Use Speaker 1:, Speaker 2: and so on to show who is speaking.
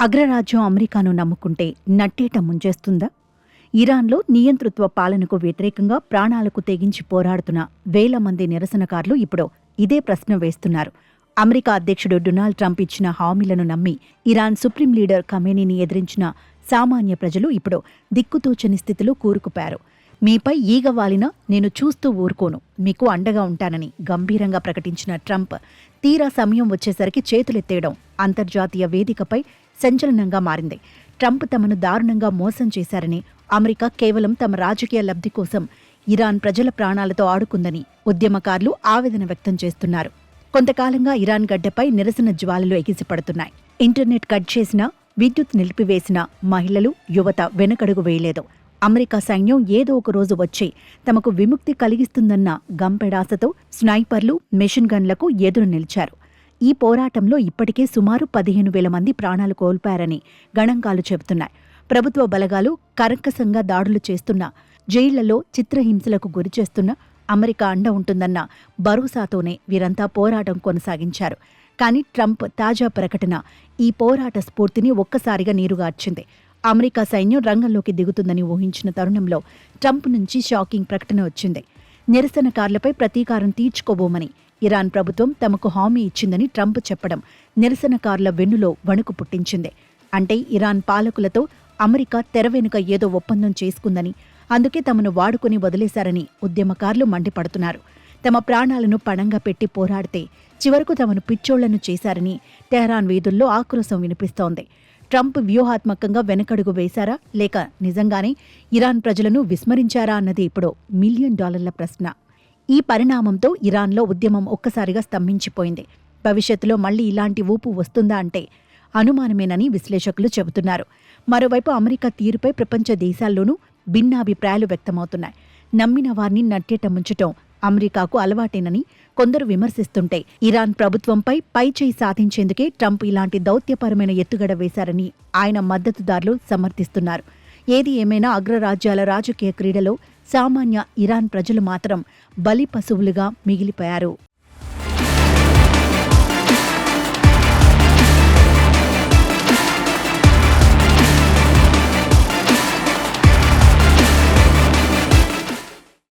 Speaker 1: అగ్రరాజ్యం అమెరికాను నమ్ముకుంటే నట్టేట ముంచేస్తుందా? ఇరాన్లో నియంతృత్వ పాలనకు వ్యతిరేకంగా ప్రాణాలకు తెగించి పోరాడుతున్న వేల మంది నిరసనకారులు ఇప్పుడు ఇదే ప్రశ్న వేస్తున్నారు. అమెరికా అధ్యక్షుడు డొనాల్డ్ ట్రంప్ ఇచ్చిన హామీలను నమ్మి ఇరాన్ సుప్రీం లీడర్ ఖమేనీని ఎదిరించిన సామాన్య ప్రజలు ఇప్పుడు దిక్కుతోచని స్థితిలో కూరుకుపారు. మీపై ఈగ వాలినా నేను చూస్తూ ఊరుకోను, మీకు అండగా ఉంటానని గంభీరంగా ప్రకటించిన ట్రంప్ తీరా సమయం వచ్చేసరికి చేతులెత్తేయడం అంతర్జాతీయ వేదికపై సంచలనంగా మారింది. ట్రంప్ తమను దారుణంగా మోసం చేశారని, అమెరికా కేవలం తమ రాజకీయ లబ్ధి కోసం ఇరాన్ ప్రజల ప్రాణాలతో ఆడుకుందని ఉద్యమకారులు ఆవేదన వ్యక్తం చేస్తున్నారు. కొంతకాలంగా ఇరాన్ గడ్డపై నిరసన జ్వాలలు ఎగిసిపడుతున్నాయి. ఇంటర్నెట్ కట్ చేసినా, విద్యుత్ నిలిపివేసినా మహిళలు, యువత వెనుకడుగు వేయలేదు. అమెరికా సైన్యం ఏదో ఒక రోజు వచ్చి తమకు విముక్తి కలిగిస్తుందన్న గంపెడాసతో స్నైపర్లు, మెషిన్ గన్లకు ఎదురు నిలిచారు. ఈ పోరాటంలో ఇప్పటికే సుమారు 15,000 మంది ప్రాణాలు కోల్పారని గణాంకాలు చెబుతున్నాయి. ప్రభుత్వ బలగాలు కర్కశంగా దాడులు చేస్తున్నా, జైళ్లలో చిత్రహింసలకు గురిచేస్తున్న అమెరికా అండ ఉంటుందన్న భరోసాతోనే వీరంతా పోరాటం కొనసాగించారు. కానీ ట్రంప్ తాజా ప్రకటన ఈ పోరాట స్ఫూర్తిని ఒక్కసారిగా నీరుగార్చింది. అమెరికా సైన్యం రంగంలోకి దిగుతుందని ఊహించిన తరుణంలో ట్రంప్ నుంచి షాకింగ్ ప్రకటన వచ్చింది. నిరసనకారులపై ప్రతీకారం తీర్చుకోబోమని ఇరాన్ ప్రభుత్వం తమకు హామీ ఇచ్చిందని ట్రంప్ చెప్పడం నిరసనకారుల వెన్నులో వణుకు పుట్టించింది. అంటే ఇరాన్ పాలకులతో అమెరికా తెర వెనుక ఏదో ఒప్పందం చేసుకుందని, అందుకే తమను వాడుకుని వదిలేశారని ఉద్యమకారులు మండిపడుతున్నారు. తమ ప్రాణాలను పణంగా పెట్టి పోరాడితే చివరకు తమను పిచ్చోళ్లను చేశారని టెహరాన్ వీధుల్లో ఆక్రోశం వినిపిస్తోంది. ట్రంప్ వ్యూహాత్మకంగా వెనకడుగు వేశారా, లేక నిజంగానే ఇరాన్ ప్రజలను విస్మరించారా అన్నది ఇప్పుడు $1 మిలియన్ ప్రశ్న. ఈ పరిణామంతో ఇరాన్లో ఉద్యమం ఒక్కసారిగా స్తంభించిపోయింది. భవిష్యత్తులో మళ్లీ ఇలాంటి ఊపు వస్తుందా అంటే అనుమానమేనని విశ్లేషకులు చెబుతున్నారు. మరోవైపు అమెరికా తీరుపై ప్రపంచ దేశాల్లోనూ భిన్నాభిప్రాయాలు వ్యక్తమవుతున్నాయి. నమ్మిన వారిని నట్టేట ముంచటం అమెరికాకు అలవాటేనని కొందరు విమర్శిస్తుంటే, ఇరాన్ ప్రభుత్వంపై పైచేయి సాధించేందుకే ట్రంప్ ఇలాంటి దౌత్యపరమైన ఎత్తుగడ వేశారని ఆయన మద్దతుదారులు సమర్థిస్తున్నారు. ఏది ఏమైనా అగ్రరాజ్యాల రాజకీయ క్రీడలో సామాన్య ఇరాన్ ప్రజలు మాత్రం బలి పశువులుగా మిగిలిపోయారు.